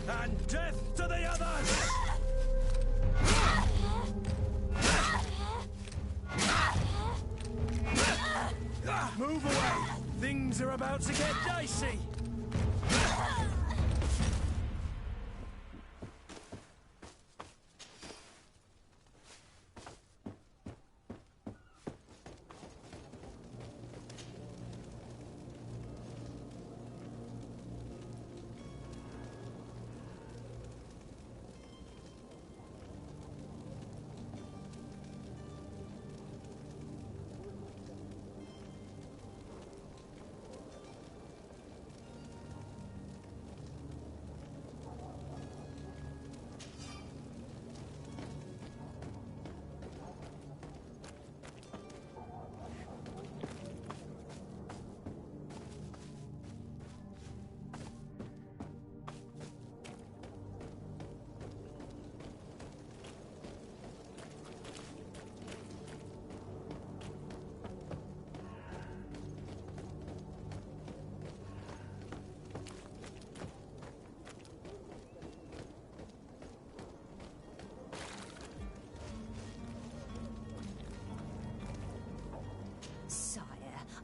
And death to the others! Move away! Things are about to get dicey!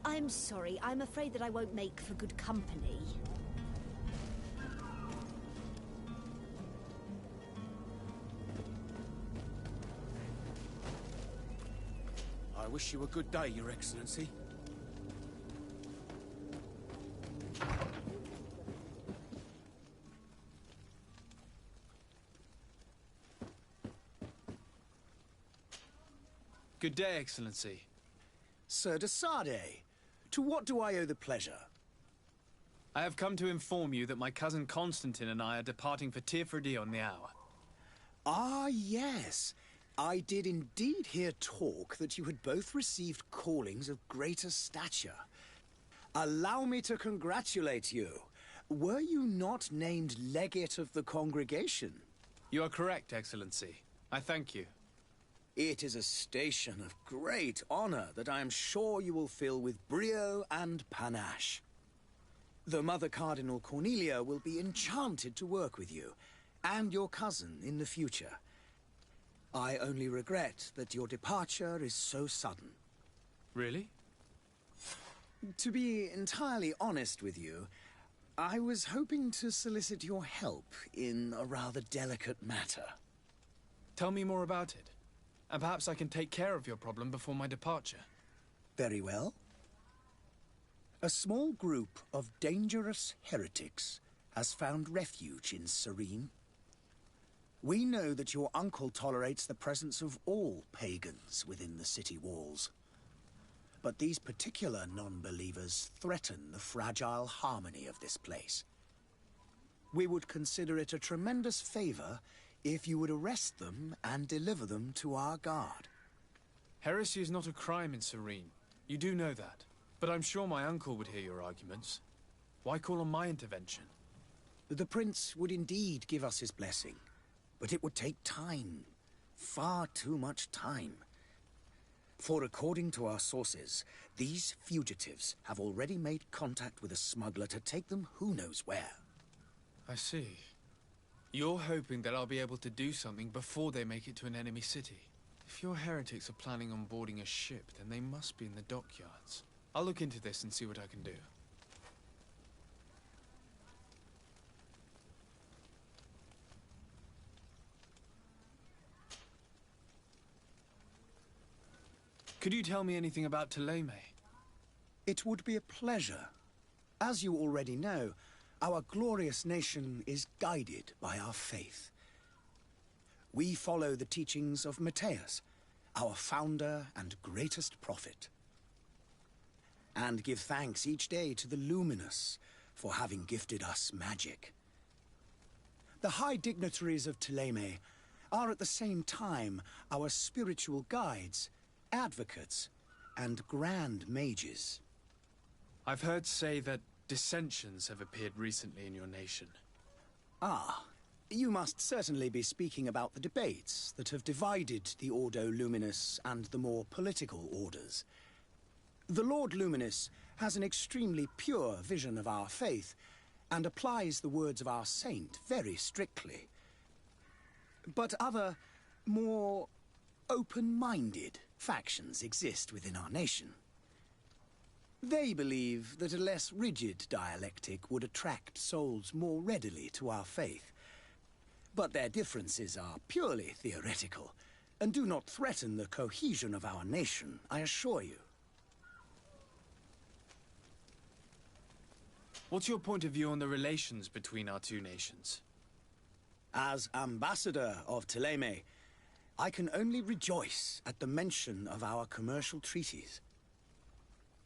I'm sorry. I'm afraid that I won't make for good company. I wish you a good day, Your Excellency. Good day, Excellency. Sir de Sardet, to what do I owe the pleasure? I have come to inform you that my cousin Constantine and I are departing for Tirfredi on the hour. Ah, yes. I did indeed hear talk that you had both received callings of greater stature. Allow me to congratulate you. Were you not named legate of the congregation? You are correct, Excellency. I thank you. It is a station of great honor that I am sure you will fill with brio and panache. The Mother Cardinal Cornelia will be enchanted to work with you, and your cousin in the future. I only regret that your departure is so sudden. Really? To be entirely honest with you, I was hoping to solicit your help in a rather delicate matter. Tell me more about it. And perhaps I can take care of your problem before my departure. Very well. A small group of dangerous heretics has found refuge in Serene. We know that your uncle tolerates the presence of all pagans within the city walls. But these particular non-believers threaten the fragile harmony of this place. We would consider it a tremendous favor if you would arrest them and deliver them to our guard. Heresy is not a crime in Serene. You do know that. But I'm sure my uncle would hear your arguments. Why call on my intervention? The prince would indeed give us his blessing, but it would take time. Far too much time. For according to our sources, these fugitives have already made contact with a smuggler to take them who knows where. I see. You're hoping that I'll be able to do something before they make it to an enemy city. If your heretics are planning on boarding a ship, then they must be in the dockyards. I'll look into this and see what I can do. Could you tell me anything about Thélème? It would be a pleasure. As you already know, our glorious nation is guided by our faith. We follow the teachings of Matthias, our founder and greatest prophet, and give thanks each day to the Luminous for having gifted us magic. The high dignitaries of Thélème are at the same time our spiritual guides, advocates, and grand mages. I've heard say that dissensions have appeared recently in your nation. Ah, you must certainly be speaking about the debates that have divided the Ordo Luminis and the more political orders. The Lord Luminis has an extremely pure vision of our faith, and applies the words of our saint very strictly. But other, more open-minded factions exist within our nation. They believe that a less rigid dialectic would attract souls more readily to our faith. But their differences are purely theoretical, and do not threaten the cohesion of our nation, I assure you. What's your point of view on the relations between our two nations? As ambassador of Thélème, I can only rejoice at the mention of our commercial treaties.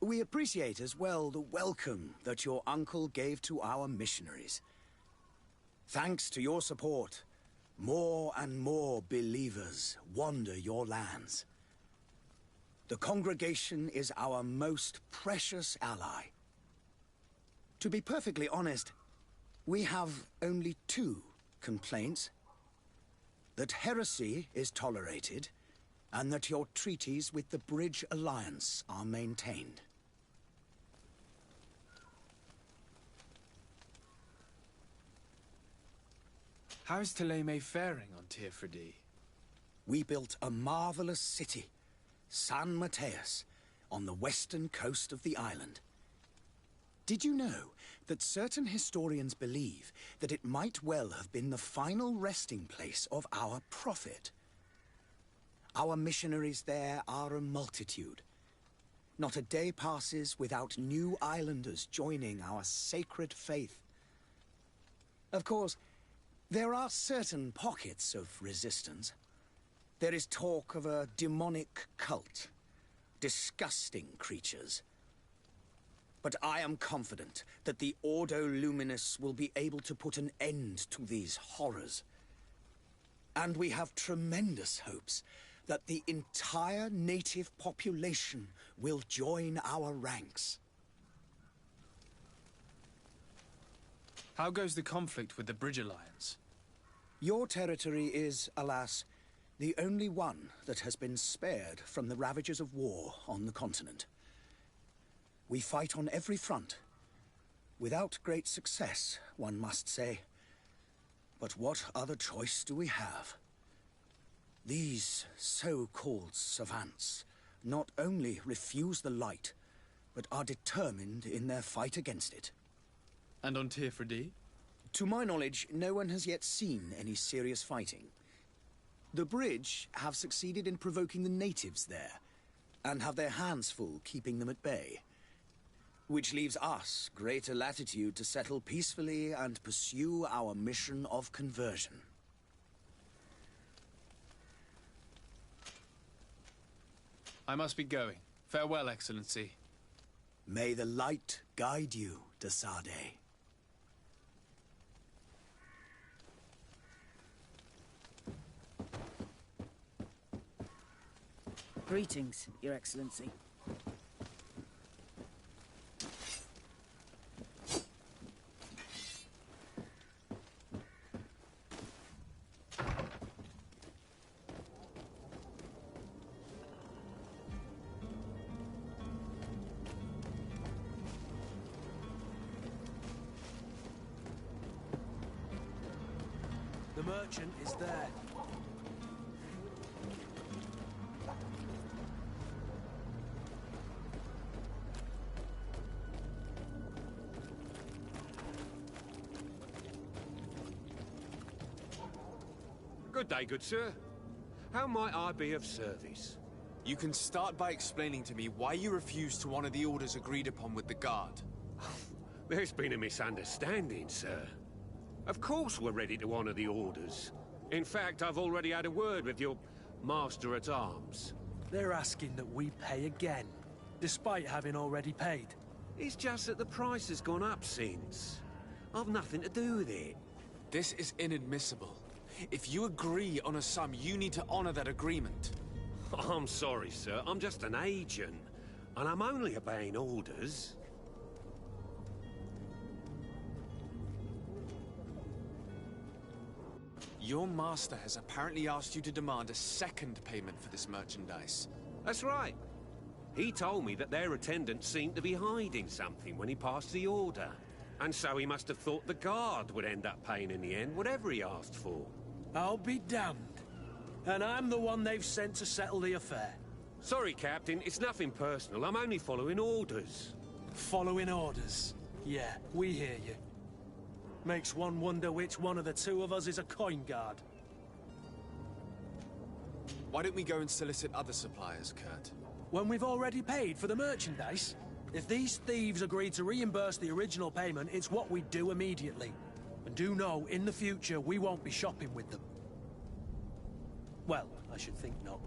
We appreciate as well the welcome that your uncle gave to our missionaries. Thanks to your support, more and more believers wander your lands. The congregation is our most precious ally. To be perfectly honest, we have only two complaints. That heresy is tolerated, and that your treaties with the Bridge Alliance are maintained. How is Thélème faring on Tirfredi? We built a marvelous city, San Mateus, on the western coast of the island. Did you know that certain historians believe that it might well have been the final resting place of our prophet? Our missionaries there are a multitude. Not a day passes without new islanders joining our sacred faith. Of course, there are certain pockets of resistance. There is talk of a demonic cult, disgusting creatures. But I am confident that the Ordo Luminous will be able to put an end to these horrors. And we have tremendous hopes that the entire native population will join our ranks. How goes the conflict with the Bridge Alliance? Your territory is, alas, the only one that has been spared from the ravages of war on the continent. We fight on every front. Without great success, one must say. But what other choice do we have? These so-called savants not only refuse the light, but are determined in their fight against it. And on Tirfredi? To my knowledge, no one has yet seen any serious fighting. The Bridge have succeeded in provoking the natives there, and have their hands full keeping them at bay. Which leaves us greater latitude to settle peacefully and pursue our mission of conversion. I must be going. Farewell, Excellency. May the light guide you, de Sade. Greetings, Your Excellency. The merchant is there. Good day, good sir. How might I be of service? You can start by explaining to me why you refused to honor the orders agreed upon with the guard. There's been a misunderstanding, sir. Of course we're ready to honor the orders. In fact, I've already had a word with your master-at-arms. They're asking that we pay again, despite having already paid. It's just that the price has gone up since. I've nothing to do with it. This is inadmissible. If you agree on a sum, you need to honor that agreement. I'm sorry, sir. I'm just an agent. And I'm only obeying orders. Your master has apparently asked you to demand a second payment for this merchandise. That's right. He told me that their attendant seemed to be hiding something when he passed the order. And so he must have thought the guard would end up paying in the end, whatever he asked for. I'll be damned. And I'm the one they've sent to settle the affair. Sorry, Captain, it's nothing personal. I'm only following orders. Following orders. Yeah, we hear you. Makes one wonder which one of the two of us is a coin guard. Why don't we go and solicit other suppliers, Kurt? When we've already paid for the merchandise? If these thieves agree to reimburse the original payment, it's what we do immediately. And do know, in the future, we won't be shopping with them. Well, I should think not.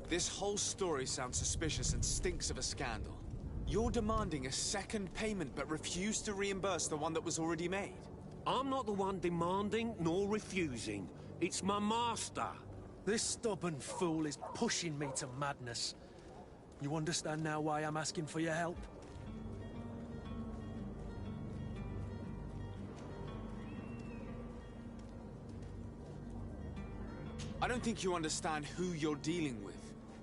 This whole story sounds suspicious and stinks of a scandal. You're demanding a second payment but refuse to reimburse the one that was already made. I'm not the one demanding nor refusing. It's my master. This stubborn fool is pushing me to madness. You understand now why I'm asking for your help? I don't think you understand who you're dealing with.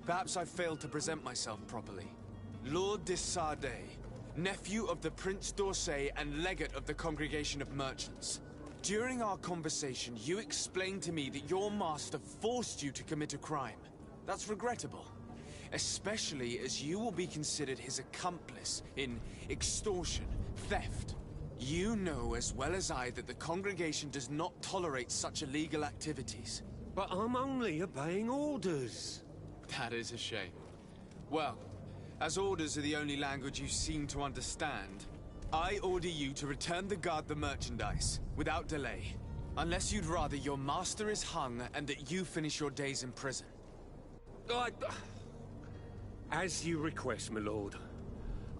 Perhaps I failed to present myself properly. Lord de Sardet, nephew of the Prince d'Orsay and legate of the Congregation of Merchants. During our conversation, you explained to me that your master forced you to commit a crime. That's regrettable, especially as you will be considered his accomplice in extortion, theft. You know as well as I that the Congregation does not tolerate such illegal activities. But I'm only obeying orders. That is a shame. Well, as orders are the only language you seem to understand, I order you to return the guard the merchandise, without delay. Unless you'd rather your master is hung and that you finish your days in prison. As you request, my lord.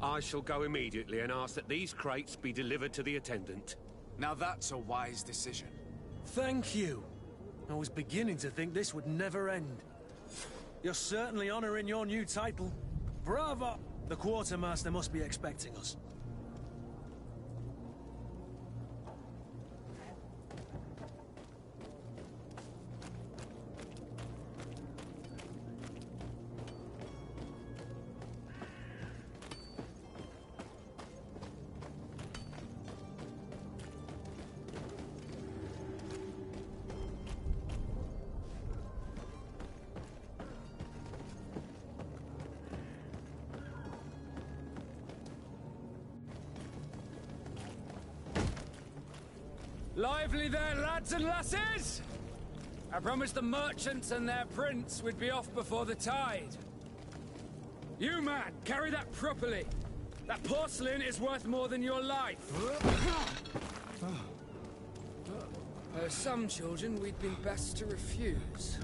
I shall go immediately and ask that these crates be delivered to the attendant. Now that's a wise decision. Thank you. I was beginning to think this would never end. You're certainly honoring your new title. Bravo! The quartermaster must be expecting us. Lively there, lads and lasses! I promised the merchants and their prince we'd be off before the tide. You, man, carry that properly. That porcelain is worth more than your life. Some children we'd been best to refuse.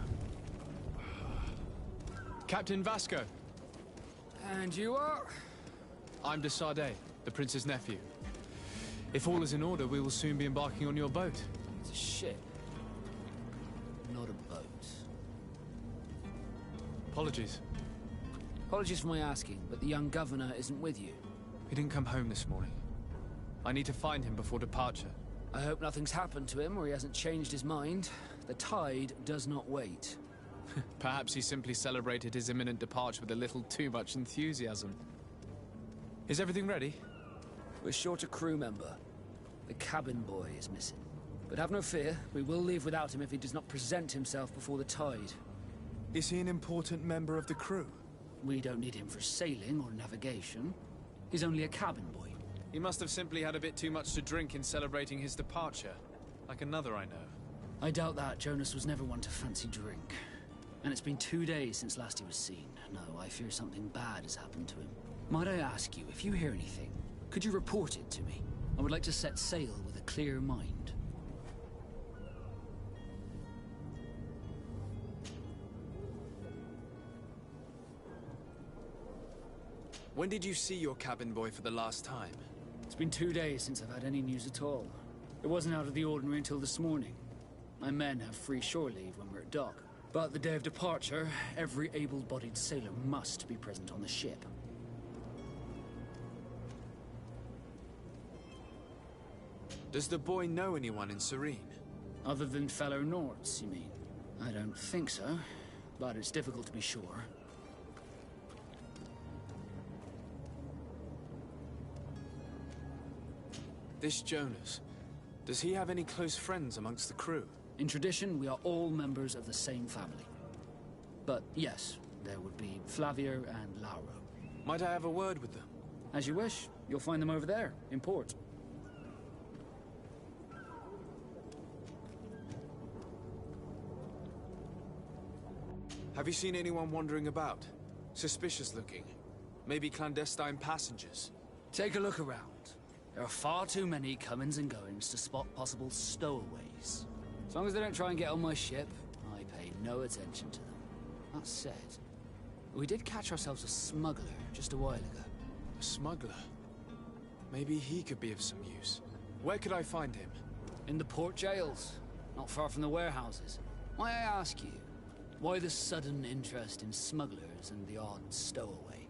Captain Vasco. And you are? I'm de Sardet, the prince's nephew. If all is in order, we will soon be embarking on your boat. It's a ship, not a boat. Apologies. Apologies for my asking, but the young governor isn't with you. He didn't come home this morning. I need to find him before departure. I hope nothing's happened to him or he hasn't changed his mind. The tide does not wait. Perhaps he simply celebrated his imminent departure with a little too much enthusiasm. Is everything ready? We're short a crew member. The cabin boy is missing. But have no fear, we will leave without him if he does not present himself before the tide. Is he an important member of the crew? We don't need him for sailing or navigation. He's only a cabin boy. He must have simply had a bit too much to drink in celebrating his departure. Like another I know. I doubt that. Jonas was never one to fancy drink. And it's been 2 days since last he was seen. No, I fear something bad has happened to him. Might I ask you, if you hear anything, could you report it to me? I would like to set sail with a clear mind. When did you see your cabin boy for the last time? It's been 2 days since I've had any news at all. It wasn't out of the ordinary until this morning. My men have free shore leave when we're at dock. But the day of departure, every able-bodied sailor must be present on the ship. Does the boy know anyone in Serene? Other than fellow Nords, you mean? I don't think so, but it's difficult to be sure. This Jonas, does he have any close friends amongst the crew? In tradition, we are all members of the same family. But yes, there would be Flavio and Lauro. Might I have a word with them? As you wish. You'll find them over there, in port. Have you seen anyone wandering about? Suspicious looking. Maybe clandestine passengers? Take a look around. There are far too many comings and goings to spot possible stowaways. As long as they don't try and get on my ship, I pay no attention to them. That said, we did catch ourselves a smuggler just a while ago. A smuggler? Maybe he could be of some use. Where could I find him? In the port jails, not far from the warehouses. May I ask you, why the sudden interest in smugglers and the odd stowaway?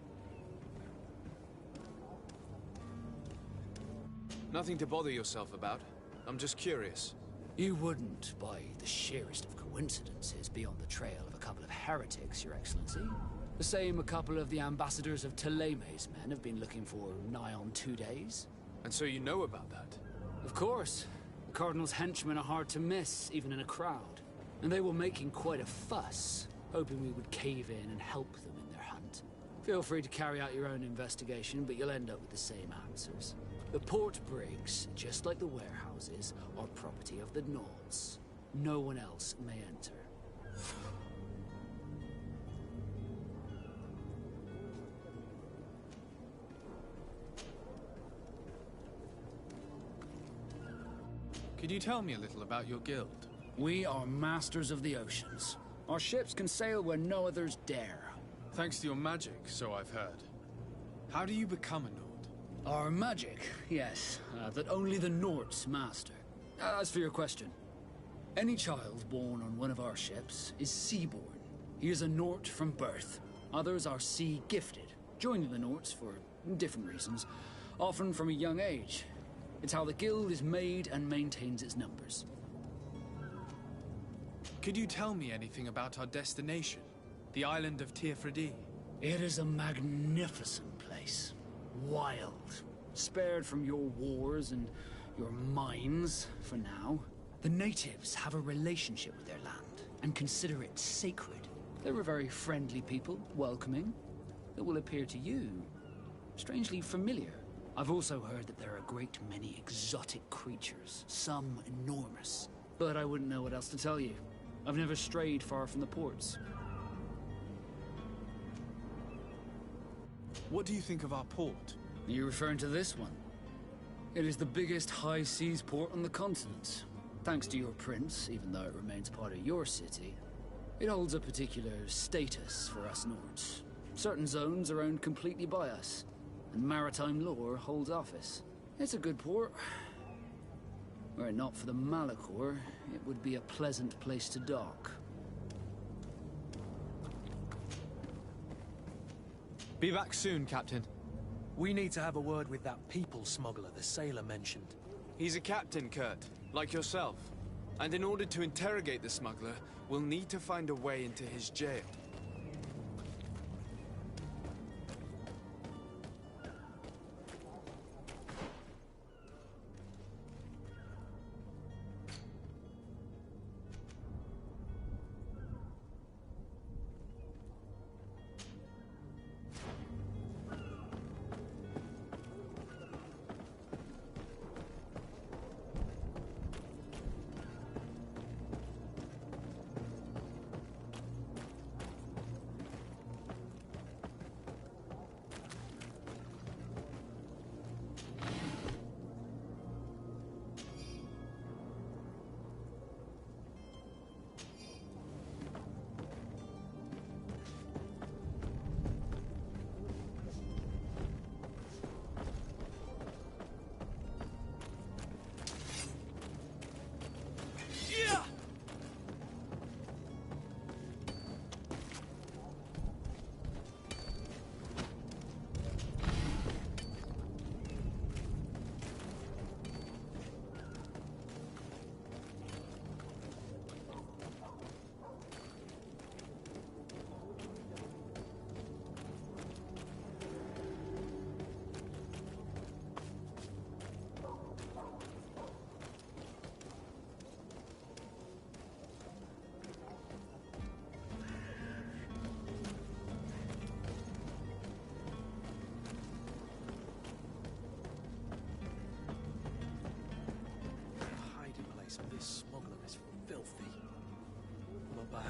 Nothing to bother yourself about. I'm just curious. You wouldn't, by the sheerest of coincidences, be on the trail of a couple of heretics, Your Excellency. The same a couple of the ambassadors of Teleme's men have been looking for nigh on 2 days. And so you know about that? Of course. The Cardinal's henchmen are hard to miss, even in a crowd. And they were making quite a fuss, hoping we would cave in and help them in their hunt. Feel free to carry out your own investigation, but you'll end up with the same answers. The port brigs, just like the warehouses, are property of the Nords. No one else may enter. Could you tell me a little about your guild? We are masters of the oceans. Our ships can sail where no others dare. Thanks to your magic, so I've heard. How do you become a Nord? Our magic, yes, that only the Nords master. As for your question, any child born on one of our ships is seaborn. He is a Nord from birth. Others are sea-gifted, joining the Nords for different reasons, often from a young age. It's how the guild is made and maintains its numbers. Could you tell me anything about our destination? The island of Tirfredi? It is a magnificent place. Wild. Spared from your wars and your mines, for now. The natives have a relationship with their land, and consider it sacred. They're a very friendly people, welcoming, that will appear to you strangely familiar. I've also heard that there are a great many exotic creatures, some enormous. But I wouldn't know what else to tell you. I've never strayed far from the ports. What do you think of our port? Are you referring to this one? It is the biggest high seas port on the continent. Thanks to your prince, even though it remains part of your city, it holds a particular status for us Nords. Certain zones are owned completely by us, and maritime law holds office. It's a good port. Were it not for the Malachor, it would be a pleasant place to dock. Be back soon, Captain. We need to have a word with that people smuggler the sailor mentioned. He's a captain, Kurt, like yourself. And in order to interrogate the smuggler, we'll need to find a way into his jail.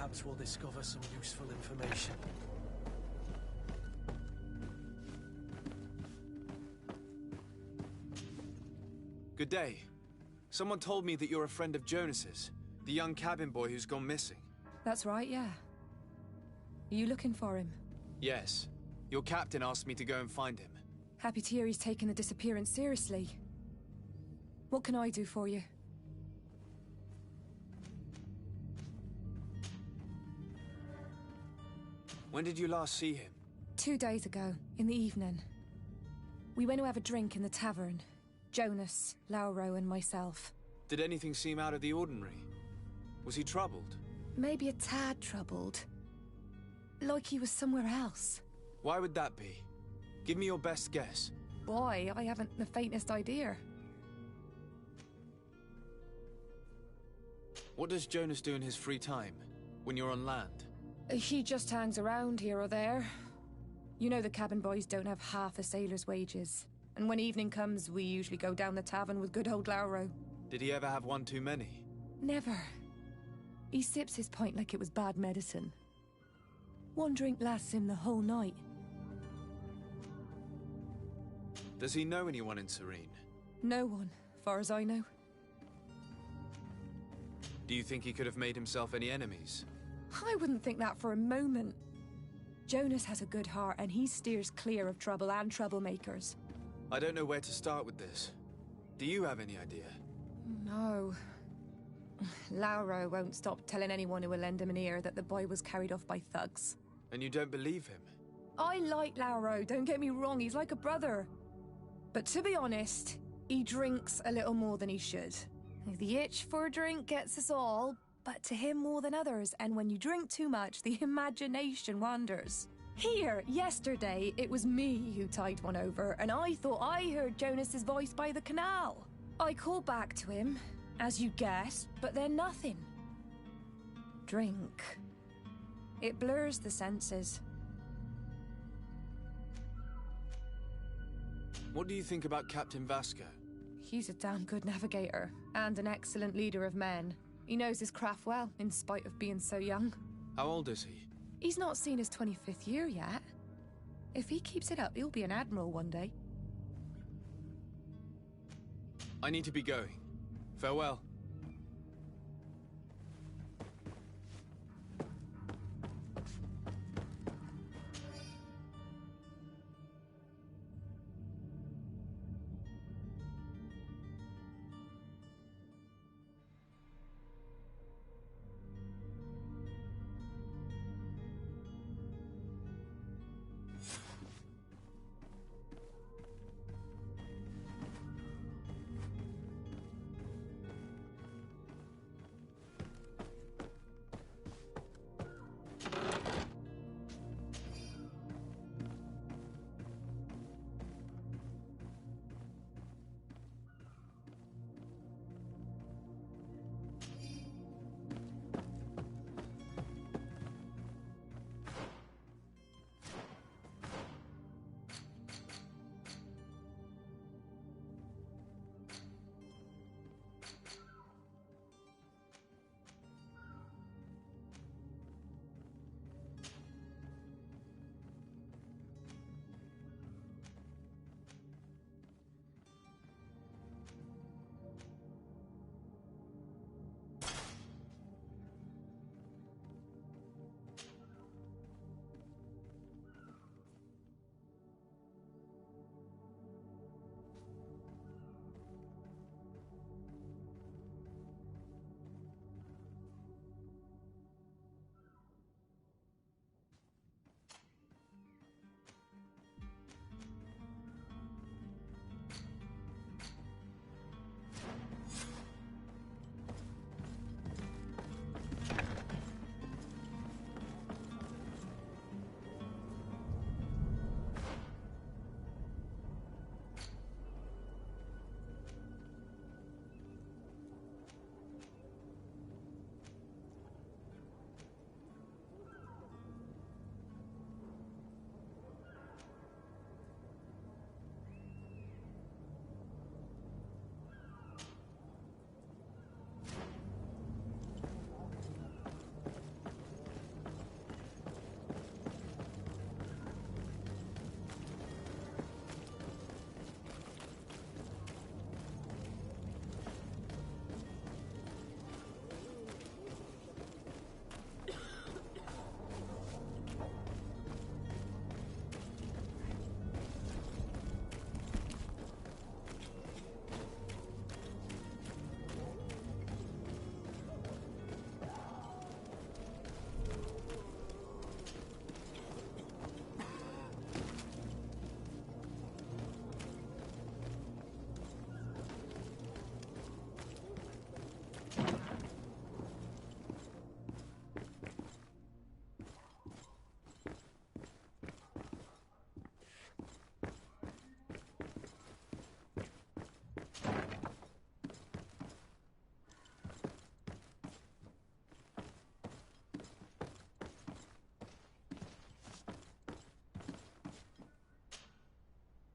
Perhaps we'll discover some useful information. Good day. Someone told me that you're a friend of Jonas's, the young cabin boy who's gone missing. That's right, yeah. Are you looking for him? Yes. Your captain asked me to go and find him. Happy to hear he's taken the disappearance seriously. What can I do for you? When did you last see him? 2 days ago, in the evening. We went to have a drink in the tavern. Jonas, Lauro, and myself. Did anything seem out of the ordinary? Was he troubled? Maybe a tad troubled. Like he was somewhere else. Why would that be? Give me your best guess. Boy, I haven't the faintest idea. What does Jonas do in his free time, when you're on land? He just hangs around here or there. You know the cabin boys don't have half a sailor's wages. And when evening comes, we usually go down the tavern with good old Lauro. Did he ever have one too many? Never. He sips his pint like it was bad medicine. One drink lasts him the whole night. Does he know anyone in Serene? No one, far as I know. Do you think he could have made himself any enemies? I wouldn't think that for a moment. Jonas has a good heart and he steers clear of trouble and troublemakers. I don't know where to start with this. Do you have any idea? No. Lauro won't stop telling anyone who will lend him an ear that the boy was carried off by thugs. And you don't believe him? I like Lauro, don't get me wrong, he's like a brother. But to be honest, he drinks a little more than he should. The itch for a drink gets us all, but to him more than others, and when you drink too much, the imagination wanders. Here, yesterday, it was me who tied one over, and I thought I heard Jonas's voice by the canal. I called back to him, as you guessed, but then nothing. Drink. It blurs the senses. What do you think about Captain Vasco? He's a damn good navigator, and an excellent leader of men. He knows his craft well, in spite of being so young. How old is he? He's not seen his 25th year yet. If he keeps it up, he'll be an admiral one day. I need to be going. Farewell.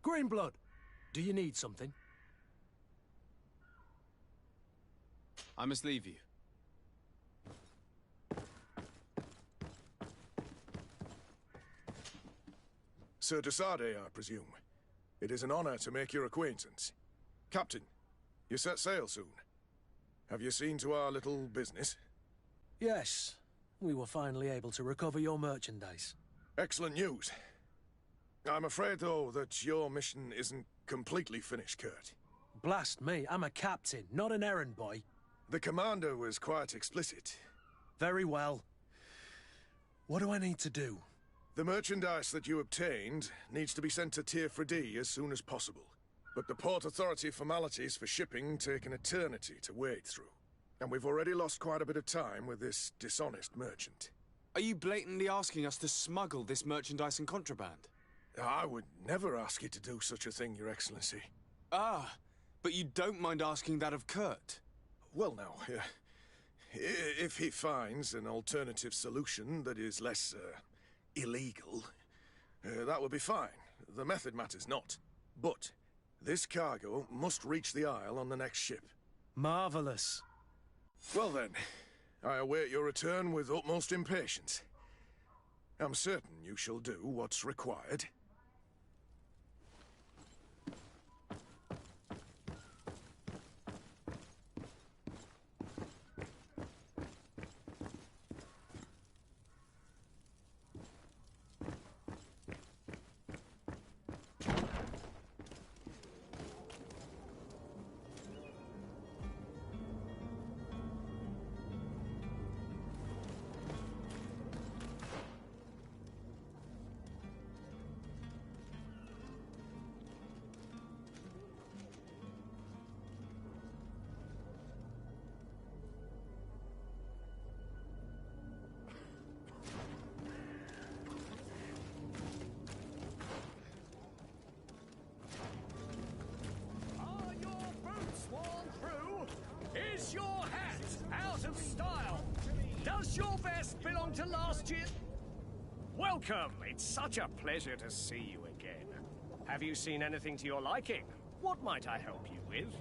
Greenblood, do you need something? I must leave you. Sir de Sardet, I presume. It is an honor to make your acquaintance. Captain, you set sail soon. Have you seen to our little business? Yes. We were finally able to recover your merchandise. Excellent news. I'm afraid, though, that your mission isn't completely finished, Kurt. Blast me, I'm a captain, not an errand boy. The commander was quite explicit. Very well. What do I need to do? The merchandise that you obtained needs to be sent to Tier D as soon as possible. But the Port Authority formalities for shipping take an eternity to wade through. And we've already lost quite a bit of time with this dishonest merchant. Are you blatantly asking us to smuggle this merchandise and contraband? I would never ask you to do such a thing, Your Excellency. Ah, but you don't mind asking that of Kurt? Well, now, if he finds an alternative solution that is less, illegal, that would be fine. The method matters not. But this cargo must reach the Isle on the next ship. Marvelous. Well then, I await your return with utmost impatience. I'm certain you shall do what's required. Is your hat out of style? Does your vest belong to last year? Welcome. It's such a pleasure to see you again. Have you seen anything to your liking? What might I help you with?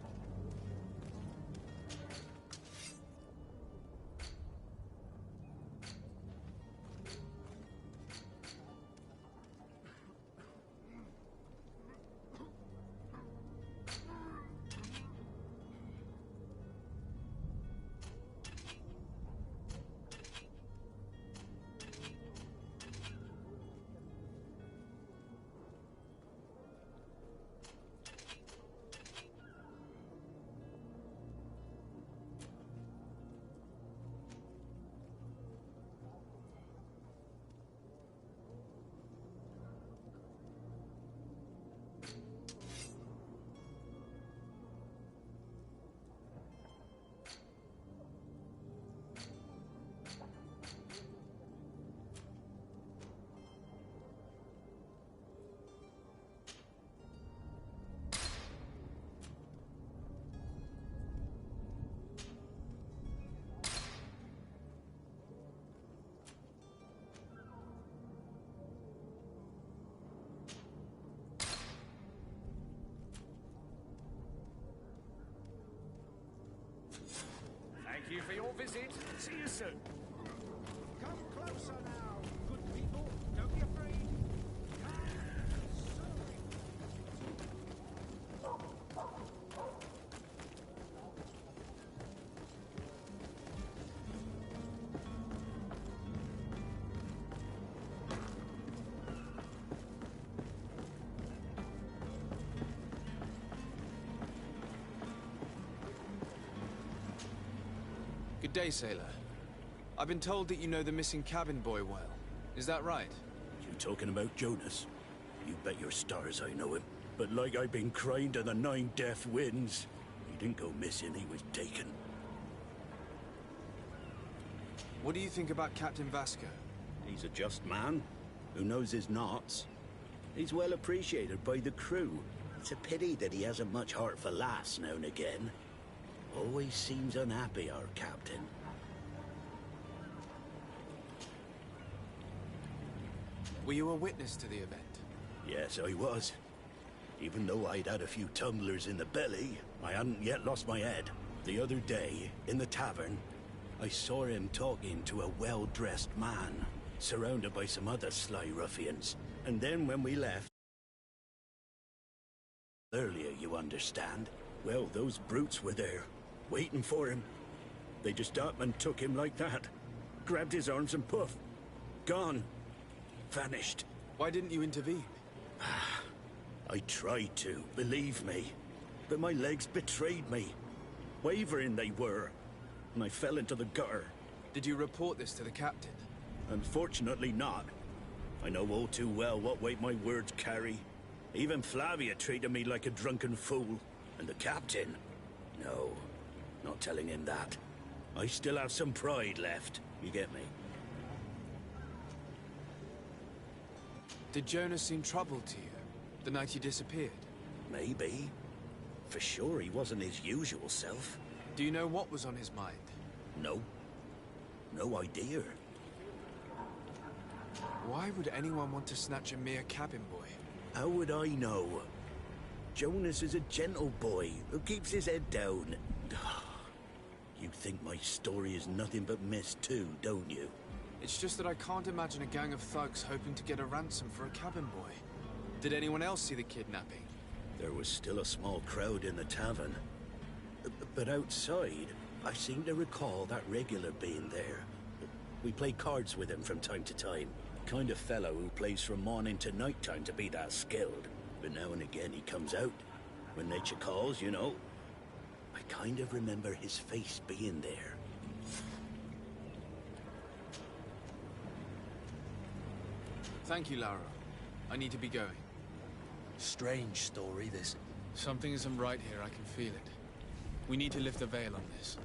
Thank you for your visit. See you soon. Come closer now, good people. Don't be afraid. Good day, sailor. I've been told that you know the missing cabin boy well. Is that right? You talking about Jonas? You bet your stars I know him. But like I've been crying to the 9 deaf winds, he didn't go missing, he was taken. What do you think about Captain Vasco? He's a just man who knows his knots. He's well appreciated by the crew. It's a pity that he hasn't much heart for lass now and again. Always seems unhappy, our captain. Were you a witness to the event? Yes, I was. Even though I'd had a few tumblers in the belly, I hadn't yet lost my head. The other day, in the tavern, I saw him talking to a well-dressed man, surrounded by some other sly ruffians. And then when we left... earlier, you understand? Well, those brutes were there, waiting for him. They just up and took him like that. Grabbed his arms and poof. Gone. Vanished. Why didn't you intervene? I tried to, believe me. But my legs betrayed me. Wavering they were. And I fell into the gutter. Did you report this to the captain? Unfortunately not. I know all too well what weight my words carry. Even Flavia treated me like a drunken fool. And the captain? No, not telling him that. I still have some pride left. You get me? Did Jonas seem troubled to you the night he disappeared? Maybe. For sure he wasn't his usual self. Do you know what was on his mind? No. No idea. Why would anyone want to snatch a mere cabin boy? How would I know? Jonas is a gentle boy who keeps his head down. You think my story is nothing but mist too, don't you? It's just that I can't imagine a gang of thugs hoping to get a ransom for a cabin boy. Did anyone else see the kidnapping? There was still a small crowd in the tavern. But outside, I seem to recall that regular being there. We play cards with him from time to time. Kind of fellow who plays from morning to night time to be that skilled. But now and again he comes out. When nature calls, you know. I kind of remember his face being there. Thank you, Lara. I need to be going. Strange story, this. Something isn't right here, I can feel it. We need to lift the veil on this.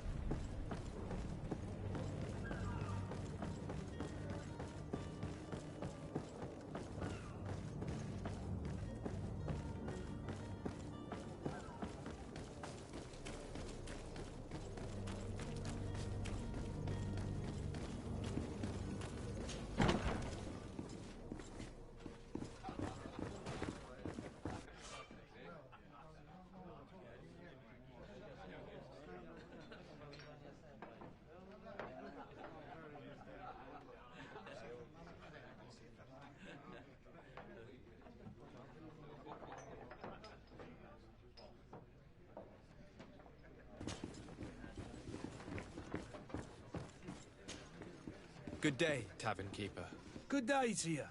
Good day, tavern keeper. Good day to you.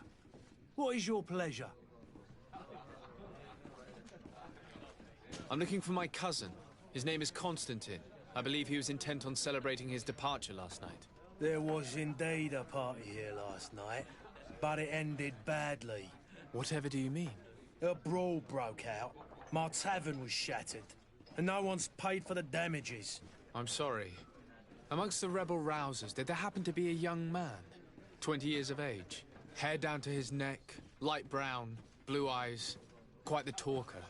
What is your pleasure? I'm looking for my cousin. His name is Constantine. I believe he was intent on celebrating his departure last night. There was indeed a party here last night, but it ended badly. Whatever do you mean? A brawl broke out. My tavern was shattered, and no one's paid for the damages. I'm sorry. Amongst the rebel rousers, did there happen to be a young man? 20 years of age, hair down to his neck, light brown, blue eyes, quite the talker.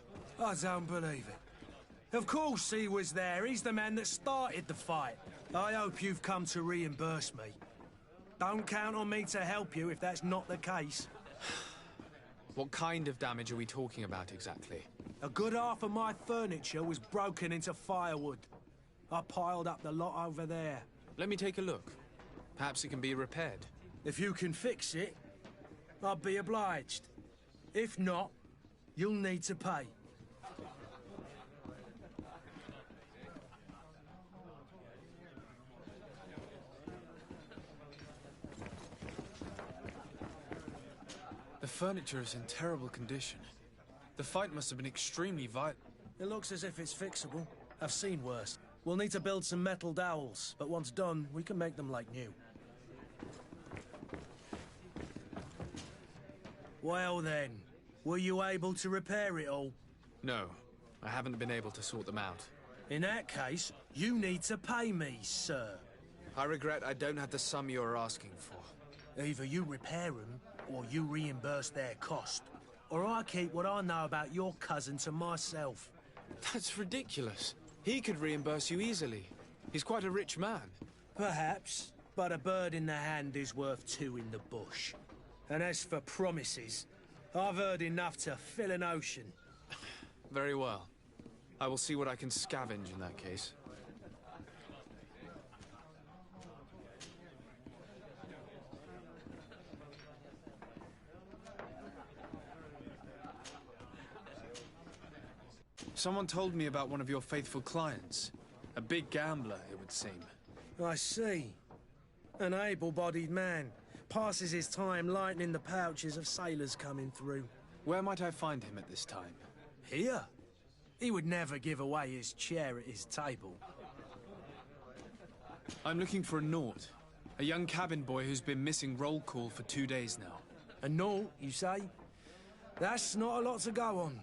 I don't believe it. Of course he was there. He's the man that started the fight. I hope you've come to reimburse me. Don't count on me to help you if that's not the case. What kind of damage are we talking about exactly? A good half of my furniture was broken into firewood. I piled up the lot over there. Let me take a look. Perhaps it can be repaired. If you can fix it, I'd be obliged. If not, you'll need to pay. The furniture is in terrible condition. The fight must have been extremely violent. It looks as if it's fixable. I've seen worse. We'll need to build some metal dowels, but once done, we can make them like new. Well then, were you able to repair it all? No, I haven't been able to sort them out. In that case, you need to pay me, sir. I regret I don't have the sum you're asking for. Either you repair them, or you reimburse their cost. Or I keep what I know about your cousin to myself. That's ridiculous. He could reimburse you easily. He's quite a rich man. Perhaps, but a bird in the hand is worth two in the bush. And as for promises, I've heard enough to fill an ocean. Very well. I will see what I can scavenge in that case. Someone told me about one of your faithful clients. A big gambler, it would seem. I see. An able-bodied man. Passes his time lightening the pouches of sailors coming through. Where might I find him at this time? Here? He would never give away his chair at his table. I'm looking for a Naut. A young cabin boy who's been missing roll call for 2 days now. A Naut, you say? That's not a lot to go on.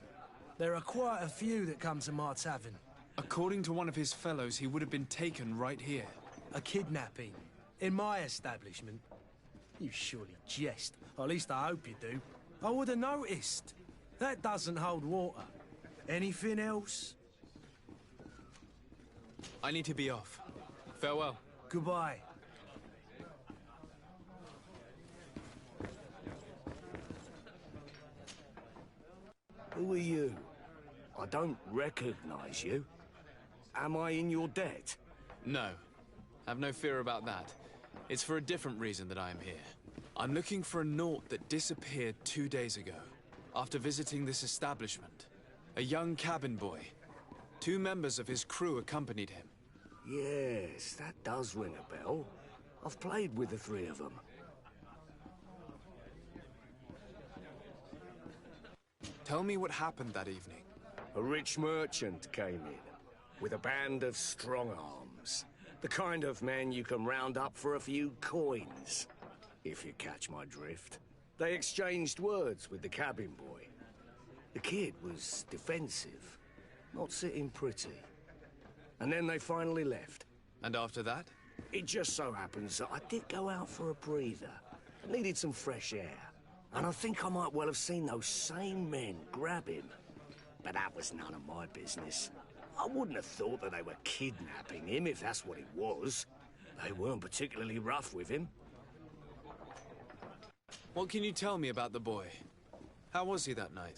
There are quite a few that come to my tavern. According to one of his fellows, he would have been taken right here. A kidnapping? In my establishment? You surely jest. Or at least I hope you do. I would have noticed. That doesn't hold water. Anything else? I need to be off. Farewell. Goodbye. Who are you? I don't recognize you. Am I in your debt? No. Have no fear about that. It's for a different reason that I am here. I'm looking for a Naut that disappeared 2 days ago, after visiting this establishment. A young cabin boy. 2 members of his crew accompanied him. Yes, that does ring a bell. I've played with the 3 of them. Tell me what happened that evening. A rich merchant came in, with a band of strong arms. The kind of men you can round up for a few coins, if you catch my drift. They exchanged words with the cabin boy. The kid was defensive, not sitting pretty. And then they finally left. And after that? It just so happens that I did go out for a breather. Needed some fresh air. And I think I might well have seen those same men grab him. But that was none of my business. I wouldn't have thought that they were kidnapping him if that's what it was. They weren't particularly rough with him. What can you tell me about the boy? How was he that night?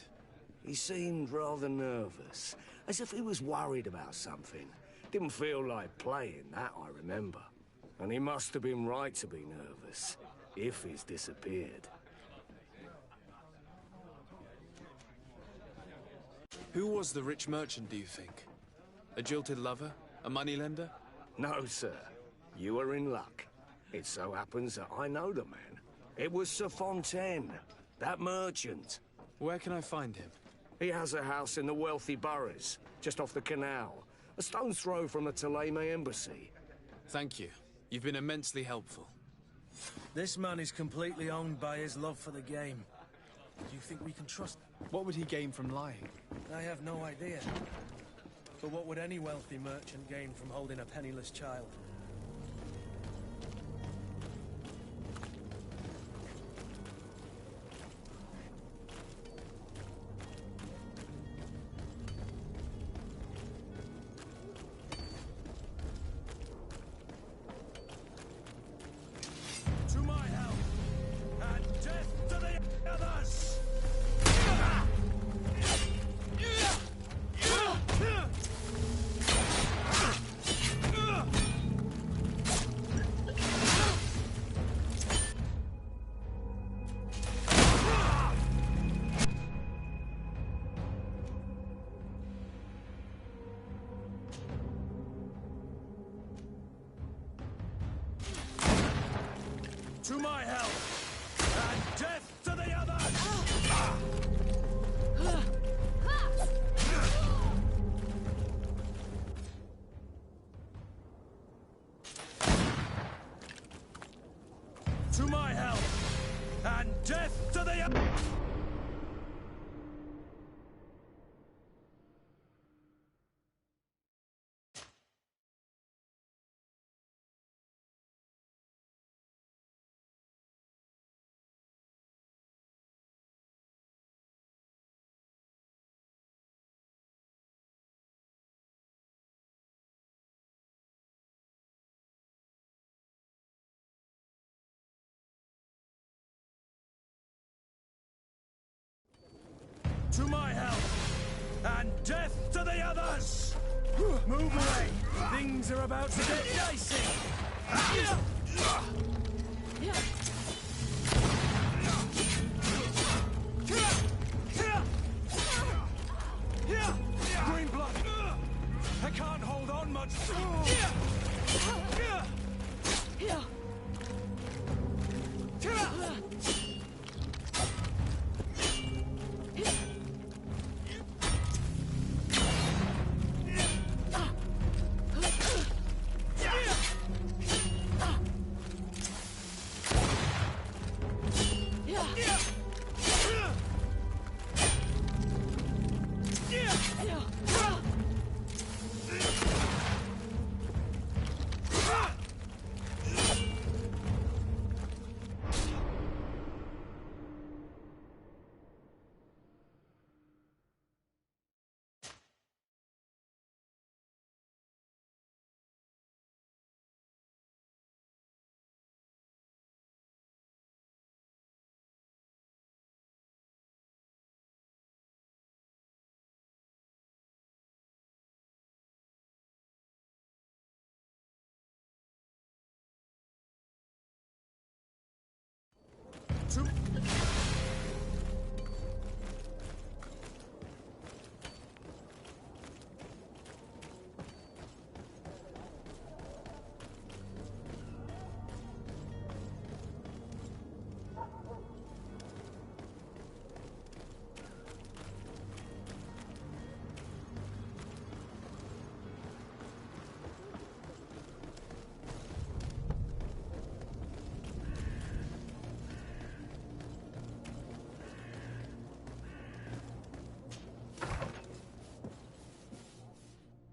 He seemed rather nervous, as if he was worried about something. Didn't feel like playing, that I remember. And he must have been right to be nervous, if he's disappeared. Who was the rich merchant, do you think? A jilted lover? A moneylender? No, sir. You are in luck. It so happens that I know the man. It was Sir Fontaine, that merchant. Where can I find him? He has a house in the wealthy boroughs, just off the canal. A stone's throw from the Thélème embassy. Thank you. You've been immensely helpful. This man is completely owned by his love for the game. Do you think we can trust him? What would he gain from lying? I have no idea. But what would any wealthy merchant gain from holding a penniless child? To my help, and death to the others! To my help, and death to the others! To my help, and death to the others! To my help, And death to the others! Move away! Things are about to get dicey! Green blood! I can't hold on much!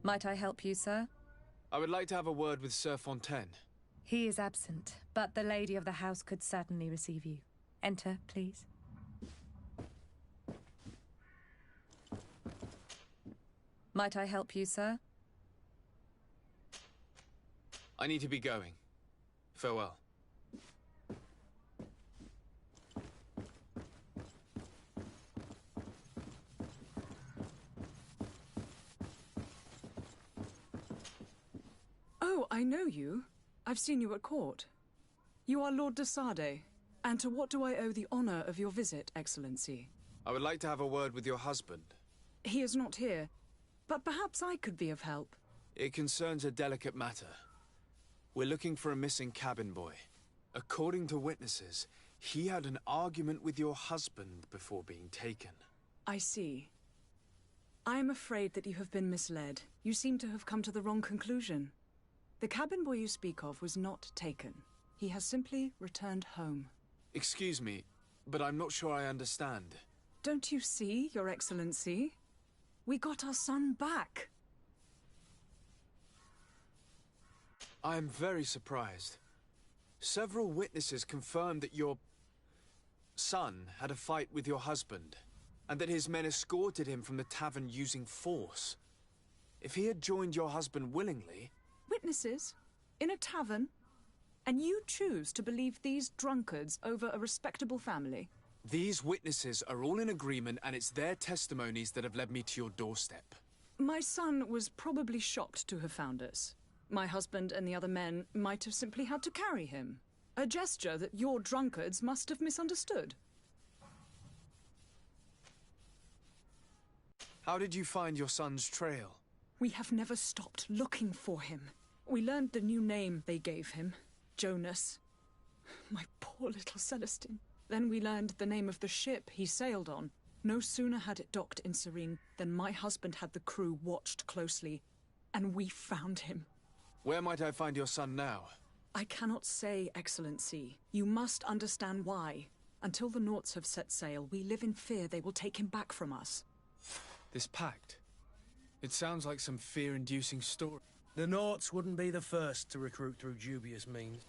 Might I help you, sir? I would like to have a word with Sir Fontaine. He is absent, but the lady of the house could certainly receive you. Enter, please. Might I help you, sir? I need to be going. Farewell. Oh, I know you. I've seen you at court. You are Lord de Sade. And to what do I owe the honor of your visit, Excellency? I would like to have a word with your husband. He is not here, but perhaps I could be of help. It concerns a delicate matter. We're looking for a missing cabin boy. According to witnesses, he had an argument with your husband before being taken. I see. I am afraid that you have been misled. You seem to have come to the wrong conclusion. The cabin boy you speak of was not taken. He has simply returned home. Excuse me, but I'm not sure I understand. Don't you see, Your Excellency? We got our son back. I am very surprised. Several witnesses confirmed that your son had a fight with your husband, and that his men escorted him from the tavern using force. If he had joined your husband willingly... Witnesses? In a tavern? And you choose to believe these drunkards over a respectable family? These witnesses are all in agreement, and it's their testimonies that have led me to your doorstep. My son was probably shocked to have found us. My husband and the other men might have simply had to carry him. A gesture that your drunkards must have misunderstood. How did you find your son's trail? We have never stopped looking for him. We learned the new name they gave him, Jonas. My poor little Celestine. Then we learned the name of the ship he sailed on. No sooner had it docked in Serene than my husband had the crew watched closely, and we found him. Where might I find your son now? I cannot say, Excellency. You must understand why. Until the Naughts have set sail, we live in fear they will take him back from us. This pact? It sounds like some fear-inducing story. The Naughts wouldn't be the first to recruit through dubious means.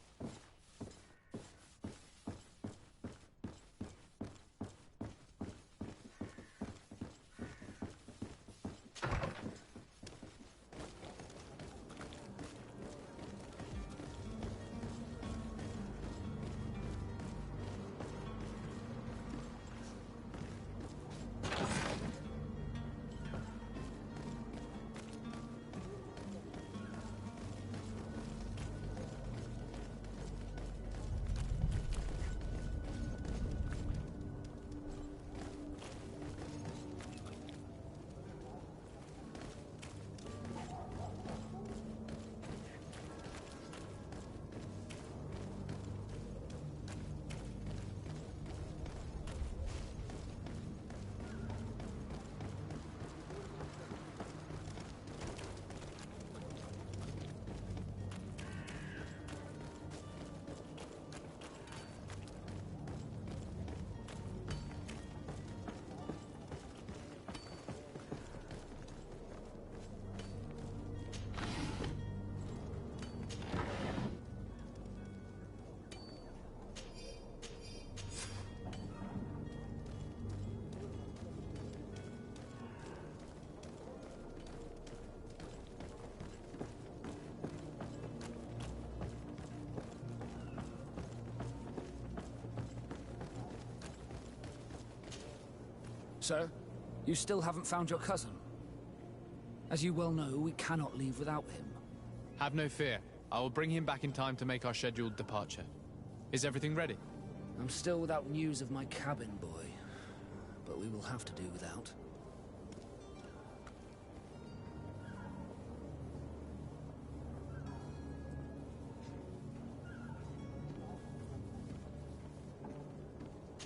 Sir, you still haven't found your cousin. As you well know, we cannot leave without him. Have no fear. I will bring him back in time to make our scheduled departure. Is everything ready? I'm still without news of my cabin boy, but we will have to do without.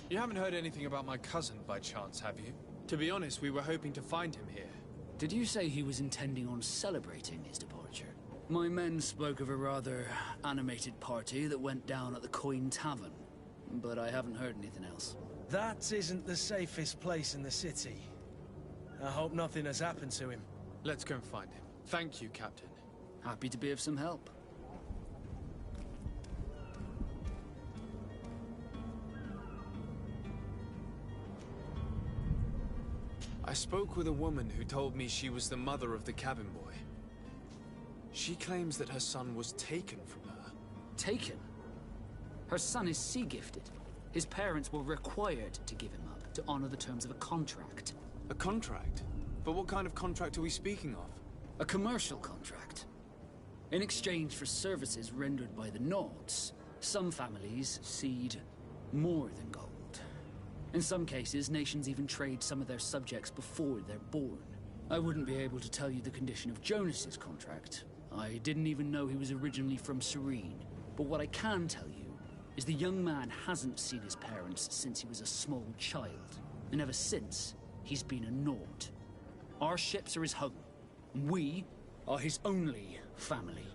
You haven't heard anything about my cousin by chance, have you? To be honest, we were hoping to find him here. Did you say he was intending on celebrating his departure? My men spoke of a rather animated party that went down at the Coin Tavern, but I haven't heard anything else. That isn't the safest place in the city. I hope nothing has happened to him. Let's go and find him. Thank you, Captain. Happy to be of some help. I spoke with a woman who told me she was the mother of the cabin boy. She claims that her son was taken from her. Taken? Her son is sea-gifted. His parents were required to give him up to honor the terms of a contract. A contract? But what kind of contract are we speaking of? A commercial contract. In exchange for services rendered by the Nords, some families cede more than gold. In some cases, nations even trade some of their subjects before they're born. I wouldn't be able to tell you the condition of Jonas's contract. I didn't even know he was originally from Serene. But what I can tell you is the young man hasn't seen his parents since he was a small child. And ever since, he's been a Nord. Our ships are his home. We are his only family.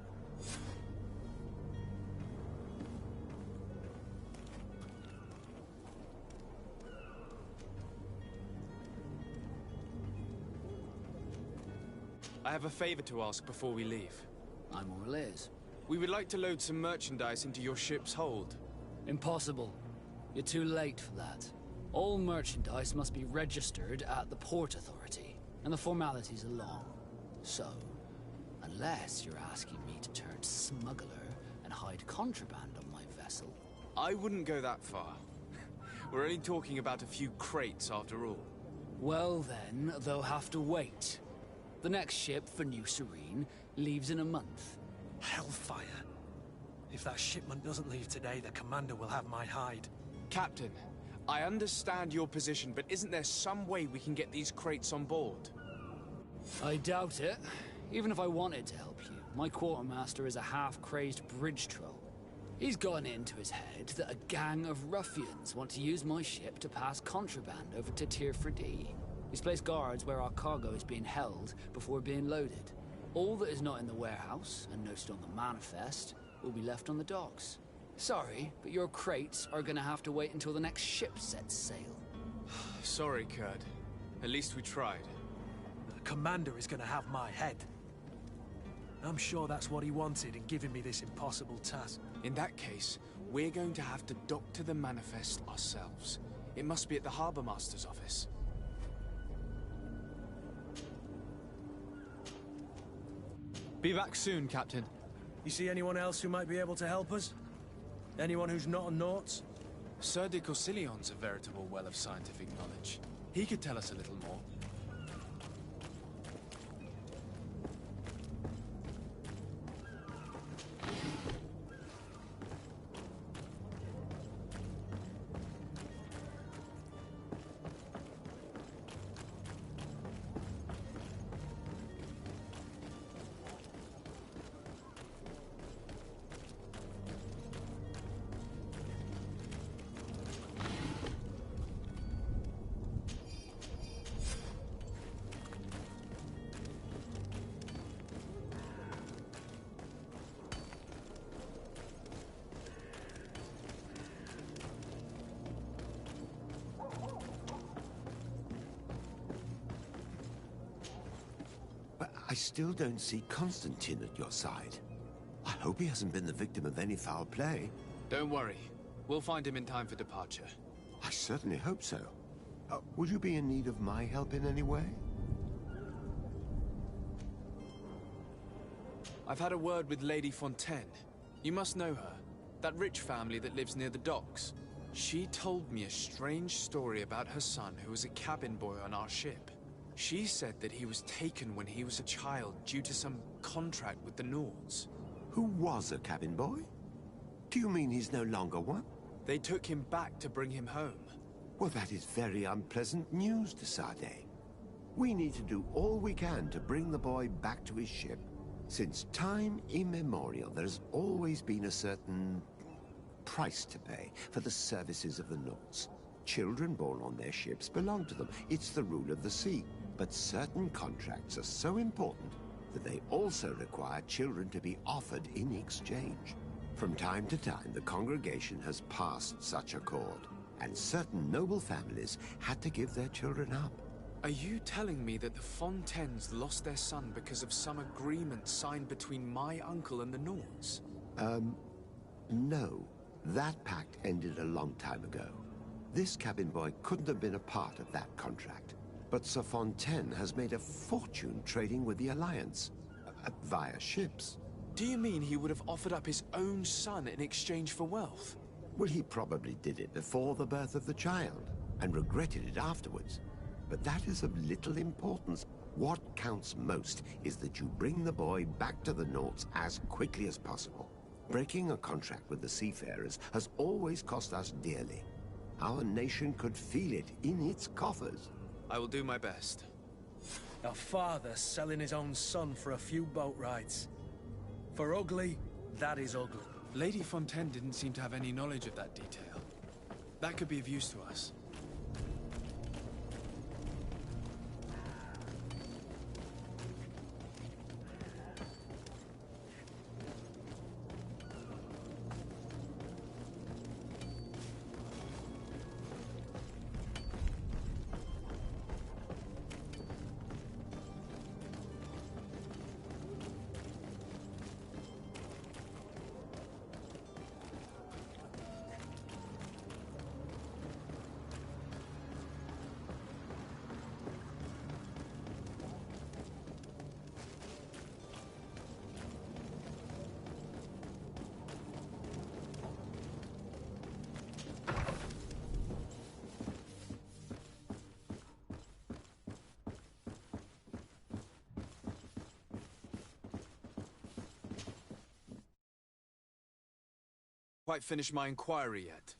I have a favor to ask before we leave. I'm all ears. We would like to load some merchandise into your ship's hold. Impossible. You're too late for that. All merchandise must be registered at the Port Authority, and the formalities are long. So, unless you're asking me to turn smuggler and hide contraband on my vessel... I wouldn't go that far. We're only talking about a few crates after all. Well then, they'll have to wait. The next ship for New Serene leaves in a month. Hellfire. If that shipment doesn't leave today, the commander will have my hide. Captain, I understand your position, but isn't there some way we can get these crates on board? I doubt it. Even if I wanted to help you, my quartermaster is a half-crazed bridge troll. He's gotten into his head that a gang of ruffians want to use my ship to pass contraband over to Tier 4D. He's placed guards where our cargo is being held before being loaded. All that is not in the warehouse, and noted on the manifest, will be left on the docks. Sorry, but your crates are gonna have to wait until the next ship sets sail. Sorry, Kurd. At least we tried. The commander is gonna have my head. I'm sure that's what he wanted in giving me this impossible task. In that case, we're going to have to doctor the manifest ourselves. It must be at the Harbour Master's office. Be back soon, Captain. You see anyone else who might be able to help us? Anyone who's not a Naut? Sir de Corsillion's a veritable well of scientific knowledge. He could tell us a little more. I still don't see Constantine at your side. I hope he hasn't been the victim of any foul play. Don't worry. We'll find him in time for departure. I certainly hope so. Would you be in need of my help in any way? I've had a word with Lady Fontaine. You must know her. That rich family that lives near the docks. She told me a strange story about her son who was a cabin boy on our ship. She said that he was taken when he was a child due to some contract with the Nords. Who was a cabin boy? Do you mean he's no longer one? They took him back to bring him home. Well, that is very unpleasant news, de Sade. We need to do all we can to bring the boy back to his ship. Since time immemorial, there has always been a certain price to pay for the services of the Nords. Children born on their ships belong to them. It's the rule of the sea. But certain contracts are so important that they also require children to be offered in exchange. From time to time, the congregation has passed such accord, and certain noble families had to give their children up. Are you telling me that the Fontaines lost their son because of some agreement signed between my uncle and the Nords? No. That pact ended a long time ago. This cabin boy couldn't have been a part of that contract. But Sir Fontaine has made a fortune trading with the Alliance, via ships. Do you mean he would have offered up his own son in exchange for wealth? Well, he probably did it before the birth of the child, and regretted it afterwards. But that is of little importance. What counts most is that you bring the boy back to the Nords as quickly as possible. Breaking a contract with the seafarers has always cost us dearly. Our nation could feel it in its coffers. I will do my best. A father selling his own son for a few boat rides. For ugly, that is ugly. Lady Fontaine didn't seem to have any knowledge of that detail. That could be of use to us. Quite finished my inquiry yet.